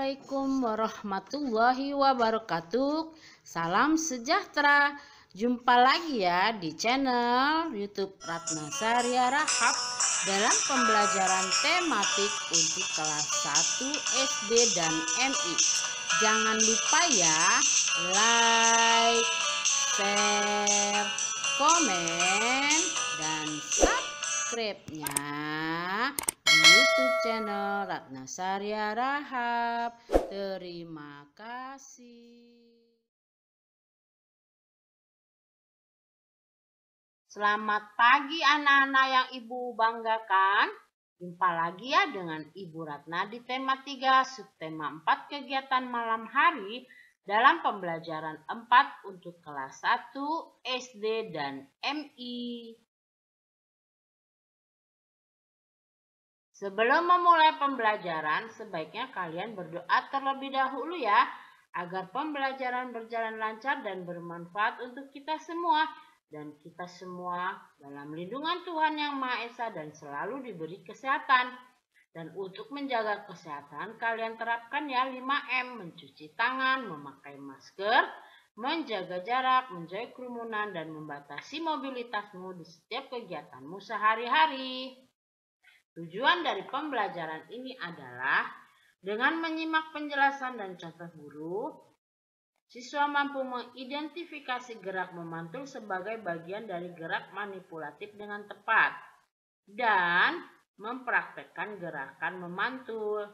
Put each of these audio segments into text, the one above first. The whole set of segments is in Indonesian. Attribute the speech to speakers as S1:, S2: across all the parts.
S1: Assalamualaikum warahmatullahi wabarakatuh. Salam sejahtera. Jumpa lagi ya di channel YouTube Ratna Saria Rahab dalam pembelajaran tematik untuk kelas 1 SD dan MI. Jangan lupa ya, like, share, komen, dan subscribe-nya di YouTube channel Ratna Saria Rahab. Terima kasih. Selamat pagi anak-anak yang Ibu banggakan. Jumpa lagi ya dengan Ibu Ratna di tema 3 subtema 4 kegiatan malam hari dalam pembelajaran 4 untuk kelas 1 SD dan MI. Sebelum memulai pembelajaran, sebaiknya kalian berdoa terlebih dahulu ya, agar pembelajaran berjalan lancar dan bermanfaat untuk kita semua. Dan kita semua dalam lindungan Tuhan Yang Maha Esa dan selalu diberi kesehatan. Dan untuk menjaga kesehatan, kalian terapkan ya 5M, mencuci tangan, memakai masker, menjaga jarak, menjauhi kerumunan, dan membatasi mobilitasmu di setiap kegiatanmu sehari-hari. Tujuan dari pembelajaran ini adalah dengan menyimak penjelasan dan contoh guru, siswa mampu mengidentifikasi gerak memantul sebagai bagian dari gerak manipulatif dengan tepat dan mempraktekkan gerakan memantul.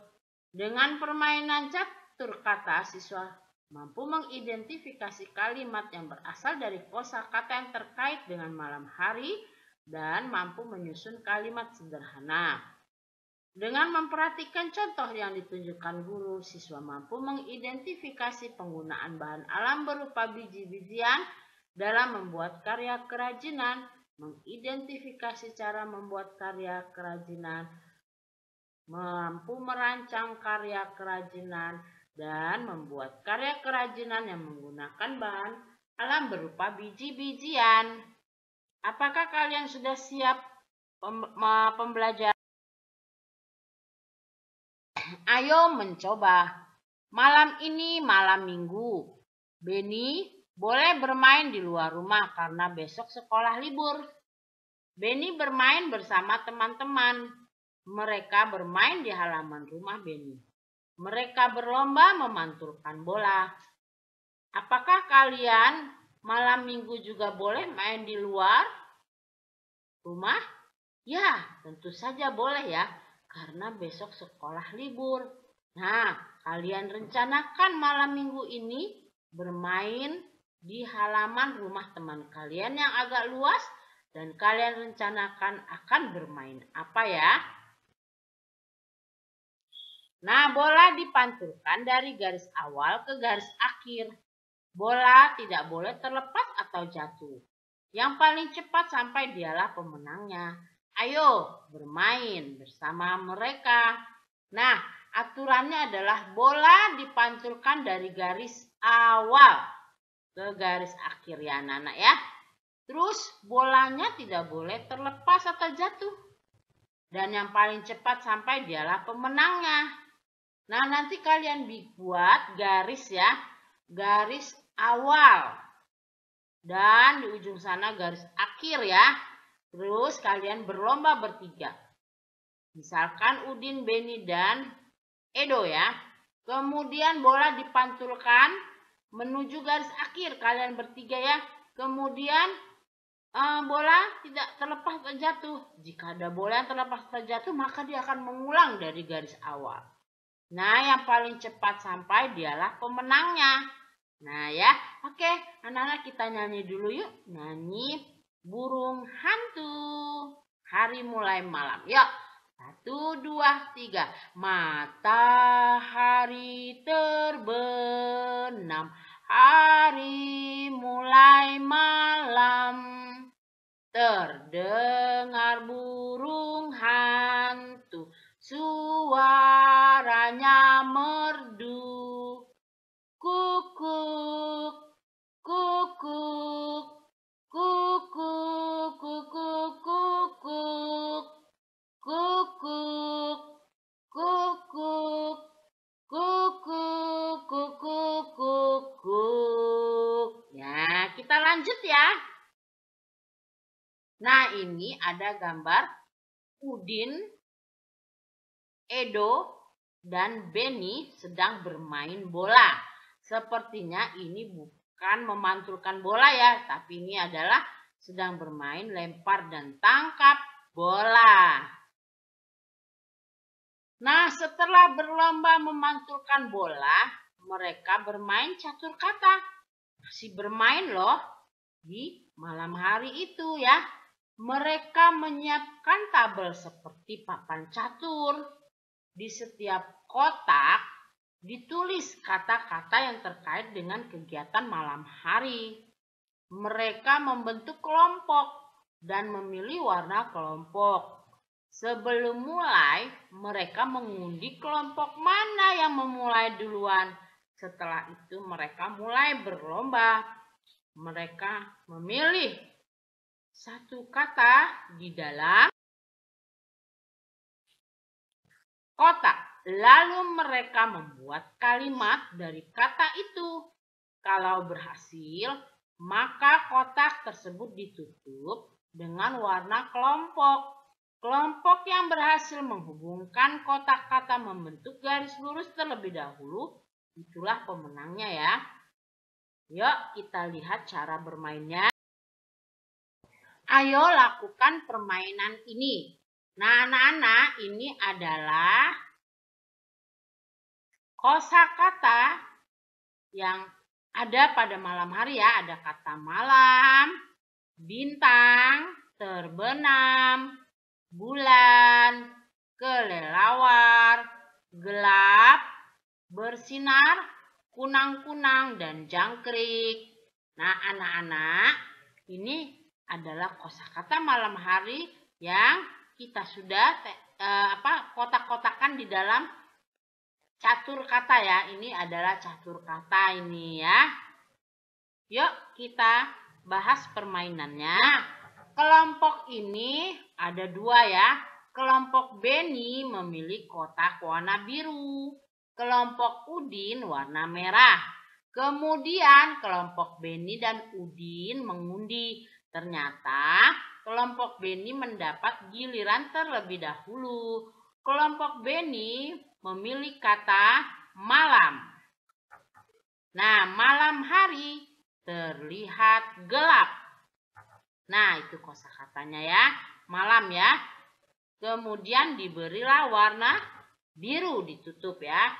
S1: Dengan permainan catur kata, siswa mampu mengidentifikasi kalimat yang berasal dari kosakata yang terkait dengan malam hari dan mampu menyusun kalimat sederhana. Dengan memperhatikan contoh yang ditunjukkan guru, siswa mampu mengidentifikasi penggunaan bahan alam berupa biji-bijian dalam membuat karya kerajinan, mengidentifikasi cara membuat karya kerajinan, mampu merancang karya kerajinan, dan membuat karya kerajinan yang menggunakan bahan alam berupa biji-bijian. Apakah kalian sudah siap pembelajaran? Ayo mencoba. Malam ini malam minggu. Benny boleh bermain di luar rumah karena besok sekolah libur. Benny bermain bersama teman-teman. Mereka bermain di halaman rumah Benny. Mereka berlomba memantulkan bola. Apakah kalian malam minggu juga boleh main di luar rumah? Ya, tentu saja boleh ya, karena besok sekolah libur. Nah, kalian rencanakan malam minggu ini bermain di halaman rumah teman kalian yang agak luas dan kalian rencanakan akan bermain apa ya? Nah, bola dipantulkan dari garis awal ke garis akhir. Bola tidak boleh terlepas atau jatuh. Yang paling cepat sampai dialah pemenangnya. Ayo bermain bersama mereka. Nah, aturannya adalah bola dipantulkan dari garis awal ke garis akhir ya anak-anak ya. Terus bolanya tidak boleh terlepas atau jatuh. Dan yang paling cepat sampai dialah pemenangnya. Nah, nanti kalian buat garis ya. Garis awal. Dan di ujung sana garis akhir ya. Terus kalian berlomba bertiga. Misalkan Udin, Benny, dan Edo ya. Kemudian bola dipantulkan menuju garis akhir. Kalian bertiga ya. Kemudian bola tidak terlepas terjatuh. Jika ada bola yang terlepas terjatuh, maka dia akan mengulang dari garis awal. Nah, yang paling cepat sampai dialah pemenangnya. Nah ya, oke, anak-anak kita nyanyi dulu yuk. Nyanyi burung hantu. Hari mulai malam. Yuk. 1, 2, 3. Matahari terbenam. Hari mulai malam. Terdengar burung hantu. Suaranya merdu. Kukuk, kukuk, kukuk, kukuk, kukuk, kukuk, kukuk, kukuk, Lanjut ya. Nah, ini ada gambar Udin, Edo, dan Beni sedang bermain bola. Sepertinya ini bukan memantulkan bola ya, tapi ini adalah sedang bermain lempar dan tangkap bola. Nah, setelah berlomba memantulkan bola, mereka bermain catur kata. Masih bermain loh di malam hari itu ya. Mereka menyiapkan tabel seperti papan catur. Di setiap kotak ditulis kata-kata yang terkait dengan kegiatan malam hari. Mereka membentuk kelompok dan memilih warna kelompok. Sebelum mulai, mereka mengundi kelompok mana yang memulai duluan. Setelah itu mereka mulai berlomba. Mereka memilih satu kata di dalam kotak. Lalu mereka membuat kalimat dari kata itu. Kalau berhasil, maka kotak tersebut ditutup dengan warna kelompok. Kelompok yang berhasil menghubungkan kotak kata membentuk garis lurus terlebih dahulu, itulah pemenangnya ya. Yuk kita lihat cara bermainnya. Ayo lakukan permainan ini. Nah, anak-anak, ini adalah kosakata yang ada pada malam hari ya. Ada kata malam, bintang, terbenam, bulan, kelelawar, gelap, bersinar, kunang-kunang, dan jangkrik. Nah, anak-anak, ini adalah kosakata malam hari yang kita sudah kotak-kotakan di dalam catur kata ya. Ini adalah catur kata ini ya. Yuk kita bahas permainannya. Kelompok ini ada dua ya. Kelompok Beni memilih kotak warna biru. Kelompok Udin warna merah. Kemudian kelompok Beni dan Udin mengundi. Ternyata kelompok Beni mendapat giliran terlebih dahulu. Kelompok Beni memilih kata malam. Nah, malam hari terlihat gelap. Nah, itu kosakatanya ya. Malam ya. Kemudian diberilah warna biru ditutup ya.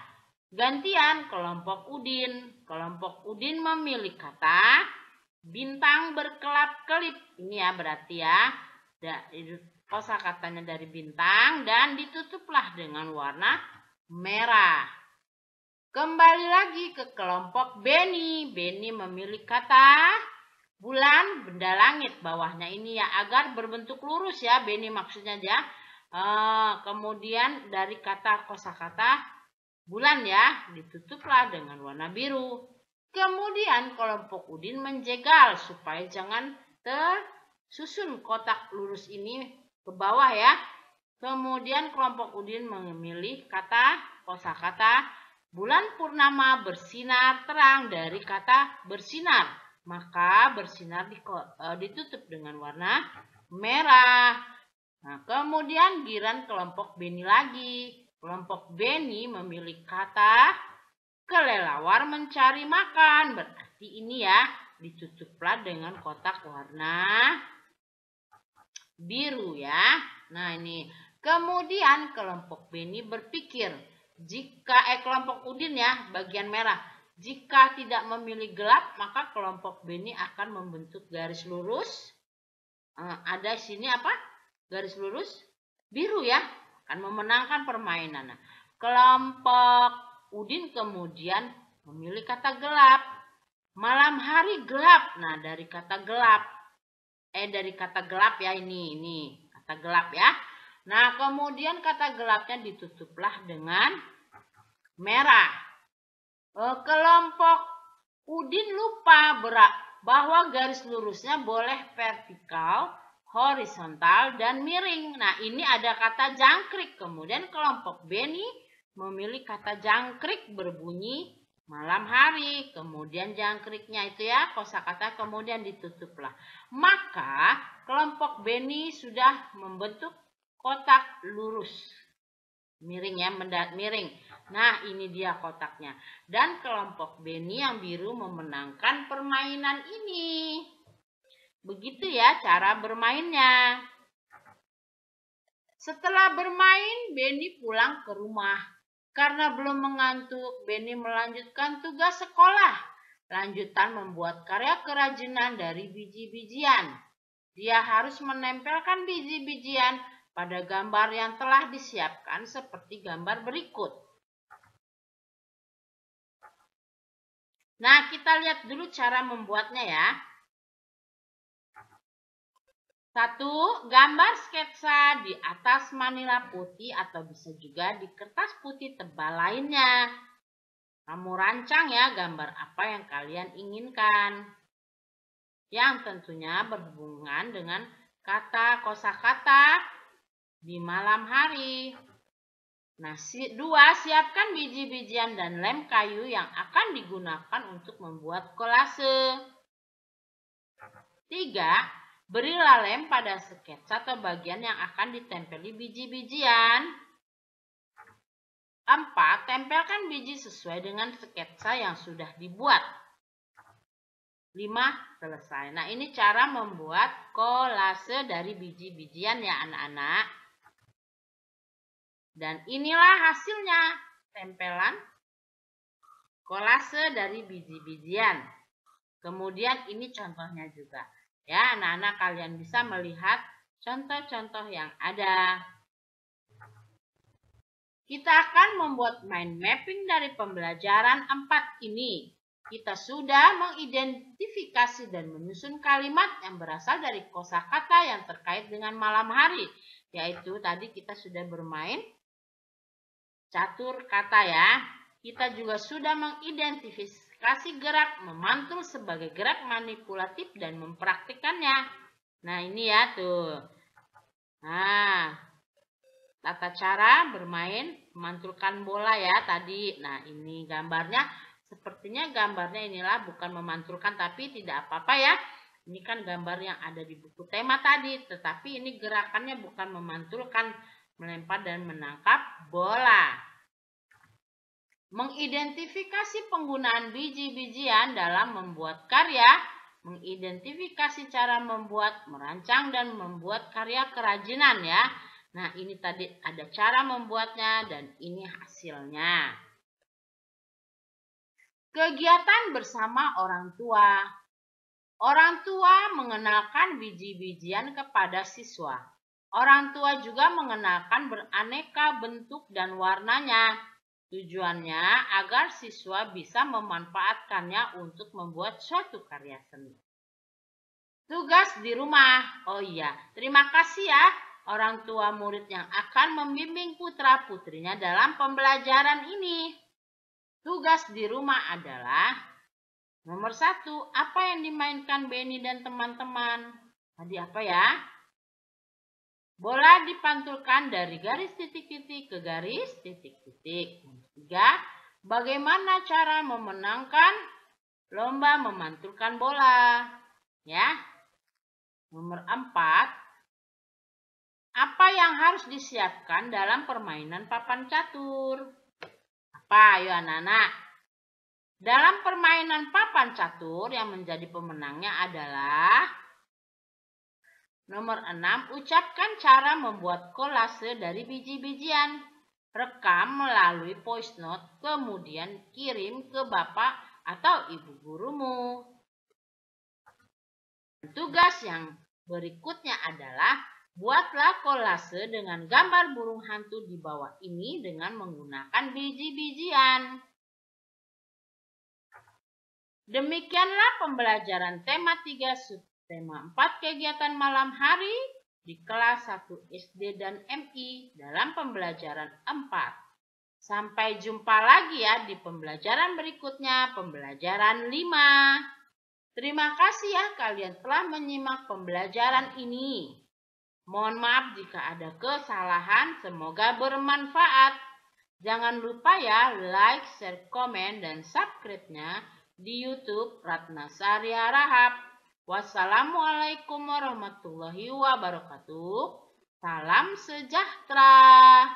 S1: Gantian kelompok Udin. Kelompok Udin memilih kata bintang berkelap-kelip. Ini ya berarti ya. Kosakatanya dari bintang dan ditutuplah dengan warna merah. Kembali lagi ke kelompok Beni. Beni memilih kata bulan, benda langit. Bawahnya ini ya agar berbentuk lurus ya. Beni maksudnya ya. Kemudian dari kata kosakata bulan ya ditutuplah dengan warna biru. Kemudian kelompok Udin menjegal supaya jangan tersusun kotak lurus ini ke bawah ya. Kemudian kelompok Udin memilih kata kosakata bulan purnama bersinar terang dari kata bersinar. Maka bersinar ditutup dengan warna merah. Nah, kemudian giliran kelompok Beni lagi. Kelompok Beni memilih kata kelelawar mencari makan. Berarti ini ya ditutuplah dengan kotak warna biru ya. Nah, ini. Kemudian kelompok Beni berpikir, kelompok Udin ya bagian merah. Jika tidak memilih gelap, maka kelompok Beni akan membentuk garis lurus. Ada sini apa? Garis lurus biru ya. Akan memenangkan permainan. Nah, kelompok Udin kemudian memilih kata gelap. Malam hari gelap. Nah, dari kata gelap. Dari kata gelap ya ini kata gelap ya. Nah, kemudian kata gelapnya ditutuplah dengan merah. Kelompok Udin lupa bahwa garis lurusnya boleh vertikal, horizontal, dan miring. Nah, ini ada kata jangkrik. Kemudian kelompok Beni memilih kata jangkrik berbunyi malam hari, kemudian jangkriknya itu ya, kosakata kemudian ditutuplah. Maka kelompok Beni sudah membentuk kotak lurus. Miring ya, miring. Nah, ini dia kotaknya. Dan kelompok Beni yang biru memenangkan permainan ini. Begitu ya cara bermainnya. Setelah bermain, Beni pulang ke rumah. Karena belum mengantuk, Beni melanjutkan tugas sekolah. Lanjutan membuat karya kerajinan dari biji-bijian. Dia harus menempelkan biji-bijian pada gambar yang telah disiapkan seperti gambar berikut. Nah, kita lihat dulu cara membuatnya ya. 1. Gambar sketsa di atas manila putih atau bisa juga di kertas putih tebal lainnya. Kamu rancang ya gambar apa yang kalian inginkan. Yang tentunya berhubungan dengan kata kosakata di malam hari. Nah, 2. Siapkan biji-bijian dan lem kayu yang akan digunakan untuk membuat kolase. 3. Berilah lem pada sketsa atau bagian yang akan ditempeli biji-bijian. 4. Tempelkan biji sesuai dengan sketsa yang sudah dibuat. 5. Selesai. Nah, ini cara membuat kolase dari biji-bijian ya anak-anak. Dan inilah hasilnya, tempelan kolase dari biji-bijian. Kemudian ini contohnya juga. Ya, anak-anak kalian bisa melihat contoh-contoh yang ada. Kita akan membuat mind mapping dari pembelajaran 4 ini. Kita sudah mengidentifikasi dan menyusun kalimat yang berasal dari kosakata yang terkait dengan malam hari. Yaitu tadi kita sudah bermain catur kata ya. Kita juga sudah mengidentifikasi gerak memantul sebagai gerak manipulatif dan mempraktikannya. Nah, ini ya tuh. Nah, tata cara bermain memantulkan bola ya tadi. Nah, ini gambarnya. Sepertinya gambarnya inilah bukan memantulkan tapi tidak apa-apa ya. Ini kan gambar yang ada di buku tema tadi. Tetapi ini gerakannya bukan memantulkan, melempar dan menangkap bola. Mengidentifikasi penggunaan biji-bijian dalam membuat karya. Mengidentifikasi cara membuat, merancang, dan membuat karya kerajinan ya. Nah, ini tadi ada cara membuatnya dan ini hasilnya. Kegiatan bersama orang tua. Orang tua mengenalkan biji-bijian kepada siswa. Orang tua juga mengenalkan beraneka bentuk dan warnanya. Tujuannya agar siswa bisa memanfaatkannya untuk membuat suatu karya seni. Tugas di rumah. Oh iya, terima kasih ya orang tua murid yang akan membimbing putra-putrinya dalam pembelajaran ini. Tugas di rumah adalah nomor 1, apa yang dimainkan Beni dan teman-teman? Tadi apa ya? Bola dipantulkan dari garis titik-titik ke garis titik-titik. 3. Bagaimana cara memenangkan lomba memantulkan bola? Ya. Nomor 4. Apa yang harus disiapkan dalam permainan papan catur? Apa? Ayo anak-anak. Dalam permainan papan catur yang menjadi pemenangnya adalah nomor 6. Ucapkan cara membuat kolase dari biji-bijian. Rekam melalui voice note, kemudian kirim ke bapak atau ibu gurumu. Tugas yang berikutnya adalah buatlah kolase dengan gambar burung hantu di bawah ini dengan menggunakan biji-bijian. Demikianlah pembelajaran tema 3 subtema 4 kegiatan malam hari di kelas 1 SD dan MI dalam pembelajaran 4. Sampai jumpa lagi ya di pembelajaran berikutnya, pembelajaran 5. Terima kasih ya kalian telah menyimak pembelajaran ini. Mohon maaf jika ada kesalahan, semoga bermanfaat. Jangan lupa ya like, share, komen, dan subscribe-nya di YouTube Ratna Sari Harahap. Wassalamualaikum warahmatullahi wabarakatuh. Salam sejahtera.